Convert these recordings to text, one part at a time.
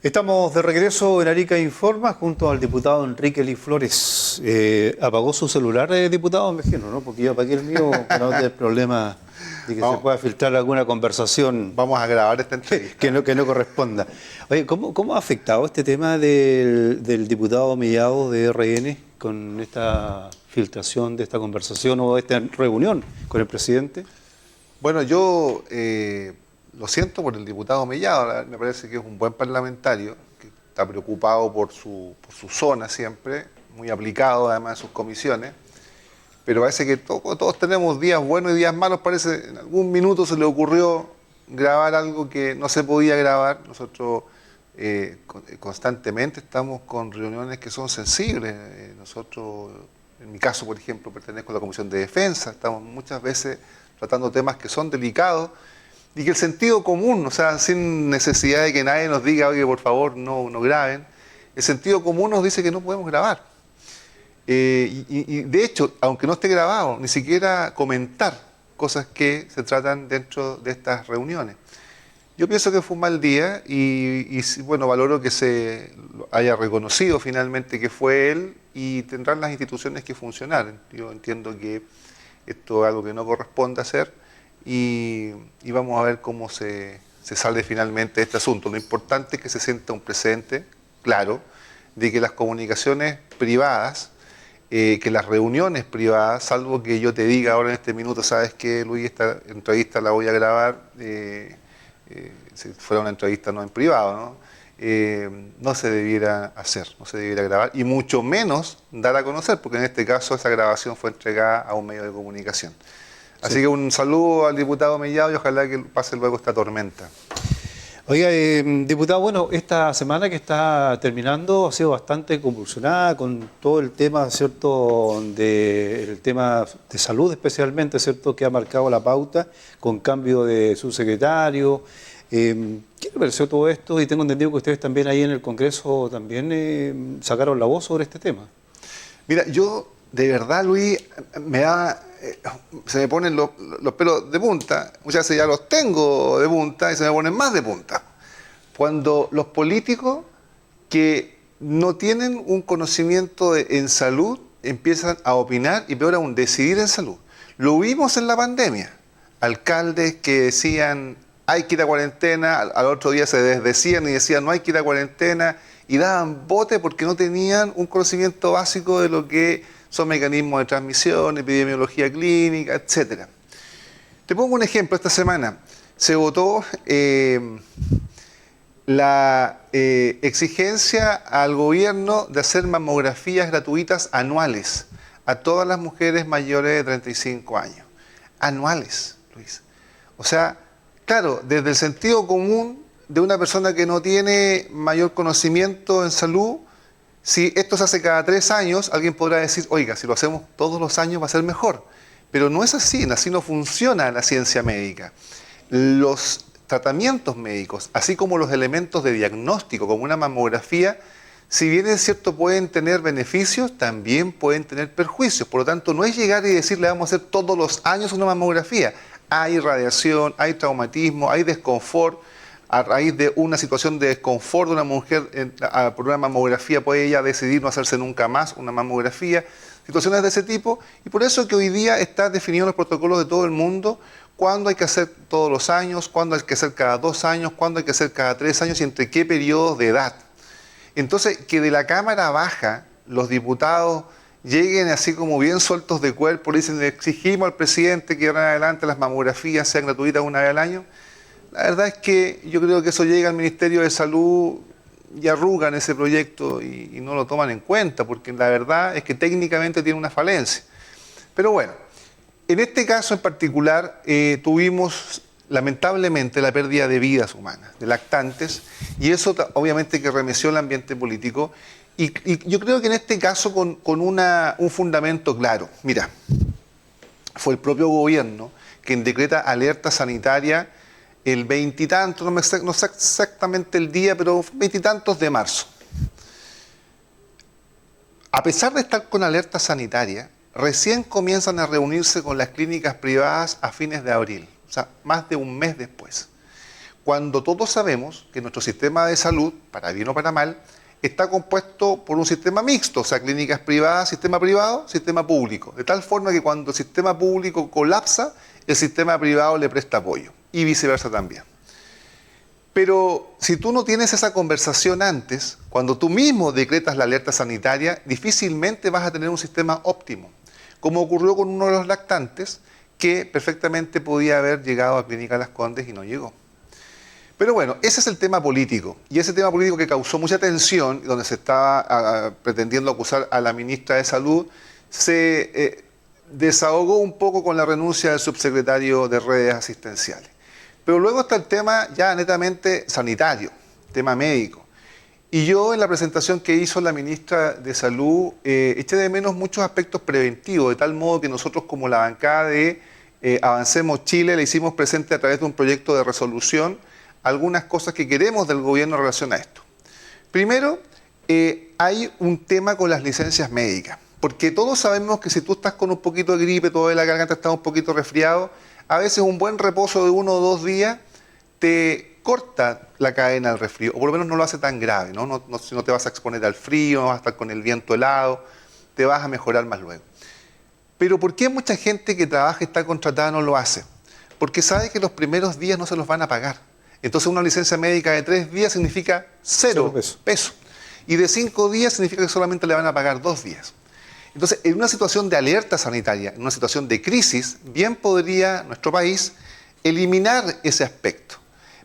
Estamos de regreso en Arica Informa junto al diputado Enrique Ely Flores. ¿Apagó su celular, diputado? Me imagino, ¿no? Porque yo apagué el mío para no tener problema de que se pueda filtrar alguna conversación. Vamos a grabar esta entrevista. que no corresponda. Oye, ¿cómo ha afectado este tema del diputado Mellado de RN con esta filtración de esta conversación o esta reunión con el presidente? Bueno, yo lo siento por el diputado Mellado, me parece que es un buen parlamentario, que está preocupado por su zona siempre, muy aplicado además en sus comisiones, pero parece que todos tenemos días buenos y días malos, parece en algún minuto se le ocurrió grabar algo que no se podía grabar. Nosotros constantemente estamos con reuniones que son sensibles, nosotros, en mi caso por ejemplo, pertenezco a la Comisión de Defensa, estamos muchas veces tratando temas que son delicados, y que el sentido común, o sea, sin necesidad de que nadie nos diga, oye, por favor, no graben, el sentido común nos dice que no podemos grabar. Y de hecho, aunque no esté grabado, ni siquiera comentar cosas que se tratan dentro de estas reuniones. Yo pienso que fue un mal día y bueno, valoro que se haya reconocido finalmente que fue él y tendrán las instituciones que funcionar. Yo entiendo que esto es algo que no corresponde hacer. Y vamos a ver cómo se sale finalmente este asunto. Lo importante es que se sienta un precedente claro de que las comunicaciones privadas, que las reuniones privadas, salvo que yo te diga ahora en este minuto, sabes que Luis, esta entrevista la voy a grabar, si fuera una entrevista no en privado, ¿no? No se debiera hacer, no se debiera grabar, y mucho menos dar a conocer, porque en este caso esa grabación fue entregada a un medio de comunicación. Así que un saludo al diputado Mellado y ojalá que pase luego esta tormenta. Oiga, diputado, bueno, esta semana que está terminando ha sido bastante convulsionada con todo el tema, ¿cierto?, el tema de salud especialmente, ¿cierto?, que ha marcado la pauta con cambio de subsecretario. ¿Qué le pareció todo esto? Y tengo entendido que ustedes también ahí en el Congreso también sacaron la voz sobre este tema. Mira, yo de verdad, Luis, se me ponen los pelos de punta, muchas veces ya los tengo de punta y se me ponen más de punta. Cuando los políticos que no tienen un conocimiento en salud empiezan a opinar y peor aún, decidir en salud. Lo vimos en la pandemia, alcaldes que decían hay que ir a cuarentena, al otro día se desdecían y decían no hay que ir a cuarentena y daban bote porque no tenían un conocimiento básico de lo que son mecanismos de transmisión, epidemiología clínica, etc. Te pongo un ejemplo. Esta semana se votó la exigencia al gobierno de hacer mamografías gratuitas anuales a todas las mujeres mayores de 35 años. Anuales, Luis. O sea, claro, desde el sentido común de una persona que no tiene mayor conocimiento en salud, si esto se hace cada 3 años, alguien podrá decir, oiga, si lo hacemos todos los años va a ser mejor. Pero no es así no funciona la ciencia médica. Los tratamientos médicos, así como los elementos de diagnóstico, como una mamografía, si bien es cierto pueden tener beneficios, también pueden tener perjuicios. Por lo tanto, no es llegar y decirle vamos a hacer todos los años una mamografía. Hay radiación, hay traumatismo, hay desconfort. A raíz de una situación de desconfort de una mujer por una mamografía, puede ella decidir no hacerse nunca más una mamografía, situaciones de ese tipo, y por eso que hoy día está definido en los protocolos de todo el mundo cuándo hay que hacer todos los años, cuándo hay que hacer cada 2 años, cuándo hay que hacer cada 3 años y entre qué periodos de edad. Entonces, que de la Cámara Baja los diputados lleguen así como bien sueltos de cuerpo, le dicen, le exigimos al presidente que ahora en adelante las mamografías sean gratuitas una vez al año. La verdad es que yo creo que eso llega al Ministerio de Salud y arrugan ese proyecto y no lo toman en cuenta, porque la verdad es que técnicamente tiene una falencia. Pero bueno, en este caso en particular tuvimos lamentablemente la pérdida de vidas humanas, de lactantes, y eso obviamente que remeció el ambiente político, y yo creo que en este caso con un fundamento claro. Mira, fue el propio gobierno quien decreta alerta sanitaria el 20 y tantos, no sé exactamente el día, pero 20 y tantos de marzo. A pesar de estar con alerta sanitaria, recién comienzan a reunirse con las clínicas privadas a fines de abril, o sea, más de un mes después. cuando todos sabemos que nuestro sistema de salud, para bien o para mal, está compuesto por un sistema mixto, o sea, clínicas privadas, sistema privado, sistema público, de tal forma que cuando el sistema público colapsa, el sistema privado le presta apoyo, y viceversa también. Pero si tú no tienes esa conversación antes, cuando tú mismo decretas la alerta sanitaria, difícilmente vas a tener un sistema óptimo, como ocurrió con uno de los lactantes, que perfectamente podía haber llegado a Clínica Las Condes y no llegó. Pero bueno, ese es el tema político, y ese tema político que causó mucha tensión, donde se estaba pretendiendo acusar a la ministra de Salud, se desahogó un poco con la renuncia del subsecretario de Redes Asistenciales. Pero luego está el tema ya netamente sanitario, tema médico. Y yo en la presentación que hizo la ministra de Salud eché de menos muchos aspectos preventivos, de tal modo que nosotros como la bancada de Avancemos Chile le hicimos presente a través de un proyecto de resolución algunas cosas que queremos del gobierno en relación a esto. Primero, hay un tema con las licencias médicas, porque todos sabemos que si tú estás con un poquito de gripe, todo de la garganta está un poquito resfriado, a veces un buen reposo de 1 o 2 días te corta la cadena del resfrío, o por lo menos no lo hace tan grave, ¿no? Si no te vas a exponer al frío, no vas a estar con el viento helado, te vas a mejorar más luego. Pero ¿por qué mucha gente que trabaja y está contratada no lo hace? Porque sabe que los primeros días no se los van a pagar. Entonces una licencia médica de 3 días significa 0 peso. Y de 5 días significa que solamente le van a pagar 2 días. Entonces, en una situación de alerta sanitaria, en una situación de crisis, bien podría nuestro país eliminar ese aspecto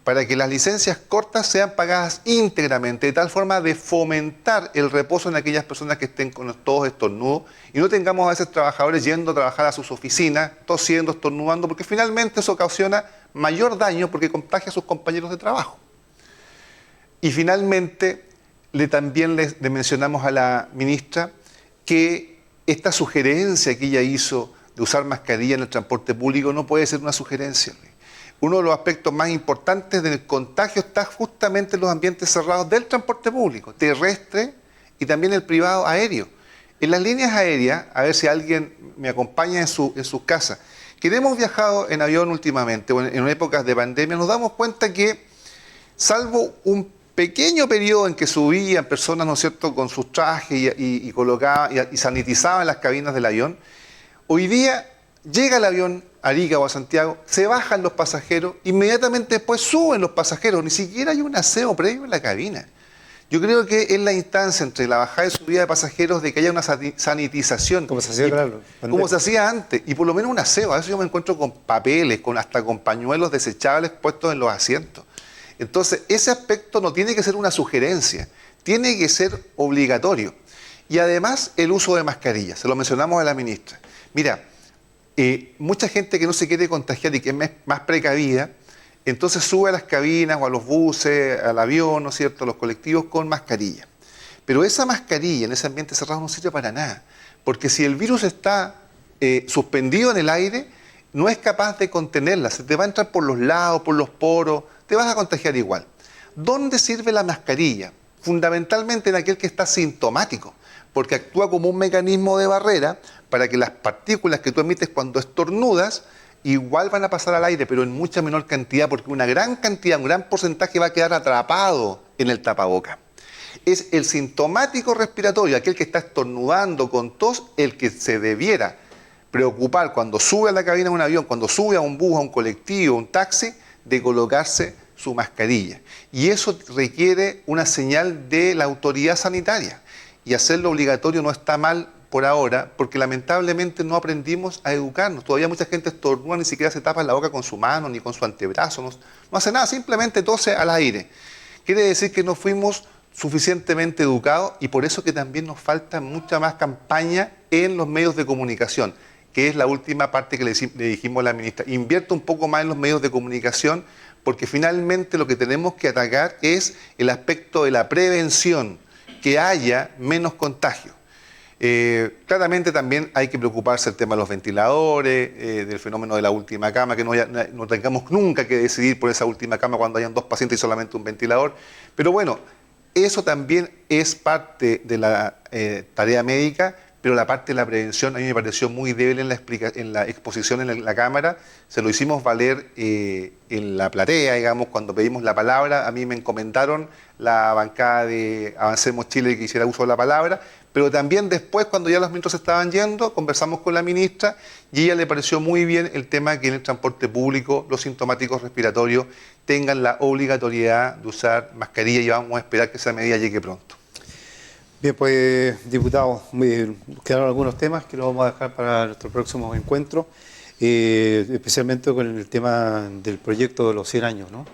para que las licencias cortas sean pagadas íntegramente, de tal forma de fomentar el reposo en aquellas personas que estén con todos estornudos y no tengamos a veces trabajadores yendo a trabajar a sus oficinas, tosiendo, estornudando, porque finalmente eso ocasiona mayor daño porque contagia a sus compañeros de trabajo. Y finalmente, también le mencionamos a la ministra que esta sugerencia que ella hizo de usar mascarilla en el transporte público no puede ser una sugerencia. Uno de los aspectos más importantes del contagio está justamente en los ambientes cerrados del transporte público, terrestre y también el privado aéreo. En las líneas aéreas, a ver si alguien me acompaña en sus casas, quienes hemos viajado en avión últimamente o en épocas de pandemia, nos damos cuenta que, salvo un pequeño periodo en que subían personas, ¿no es cierto?, con sus trajes y colocaban y sanitizaban las cabinas del avión, hoy día llega el avión a Arica o a Santiago, se bajan los pasajeros, inmediatamente después suben los pasajeros, ni siquiera hay un aseo previo en la cabina. Yo creo que es la instancia entre la bajada y subida de pasajeros de que haya una sanitización. Como se hacía, claro. Como se hacía antes, y por lo menos un aseo. A veces yo me encuentro con papeles, hasta con pañuelos desechables puestos en los asientos. Entonces, ese aspecto no tiene que ser una sugerencia, tiene que ser obligatorio. Y además, el uso de mascarillas, se lo mencionamos a la ministra. Mira, mucha gente que no se quiere contagiar y que es más precavida, entonces sube a las cabinas o a los buses, al avión, ¿no es cierto?, a los colectivos con mascarilla. Pero esa mascarilla en ese ambiente cerrado no sirve para nada, porque si el virus está suspendido en el aire, no es capaz de contenerla, se te va a entrar por los lados, por los poros, te vas a contagiar igual. ¿Dónde sirve la mascarilla? Fundamentalmente en aquel que está sintomático, porque actúa como un mecanismo de barrera para que las partículas que tú emites cuando estornudas igual van a pasar al aire, pero en mucha menor cantidad, porque una gran cantidad, un gran porcentaje va a quedar atrapado en el tapaboca. Es el sintomático respiratorio, aquel que está estornudando con tos, el que se debiera preocupar cuando sube a la cabina de un avión, cuando sube a un bus, a un colectivo, a un taxi, de colocarse su mascarilla. Y eso requiere una señal de la autoridad sanitaria. Y hacerlo obligatorio no está mal por ahora, porque lamentablemente no aprendimos a educarnos. Todavía mucha gente estornuda, ni siquiera se tapa la boca con su mano, ni con su antebrazo, no hace nada, simplemente tose al aire. Quiere decir que no fuimos suficientemente educados y por eso que también nos falta mucha más campaña en los medios de comunicación, que es la última parte que le dijimos a la ministra. Invierta un poco más en los medios de comunicación, porque finalmente lo que tenemos que atacar es el aspecto de la prevención, que haya menos contagio. Claramente también hay que preocuparse del tema de los ventiladores, del fenómeno de la última cama, que no tengamos nunca que decidir por esa última cama cuando hayan 2 pacientes y solamente un ventilador. Pero bueno, eso también es parte de la tarea médica, pero la parte de la prevención a mí me pareció muy débil en la exposición en la Cámara. Se lo hicimos valer en la platea, digamos, cuando pedimos la palabra. A mí me encomendaron la bancada de Avancemos Chile que hiciera uso de la palabra, pero también después, cuando ya los ministros se estaban yendo, conversamos con la ministra y a ella le pareció muy bien el tema que en el transporte público los sintomáticos respiratorios tengan la obligatoriedad de usar mascarilla y vamos a esperar que esa medida llegue pronto. Bien, pues, diputado, quedaron algunos temas que los vamos a dejar para nuestro próximo encuentro, especialmente con el tema del proyecto de los 100 años, ¿no?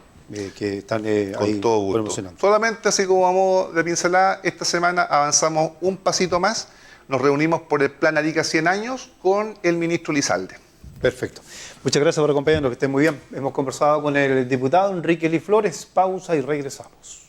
Que están ahí Con todo gusto. promocionando. Solamente así como vamos de pincelada, esta semana avanzamos un pasito más, nos reunimos por el Plan Arica 100 años con el ministro Lizalde. Perfecto. Muchas gracias por acompañarnos, que estén muy bien. Hemos conversado con el diputado Enrique Ely Flores. Pausa y regresamos.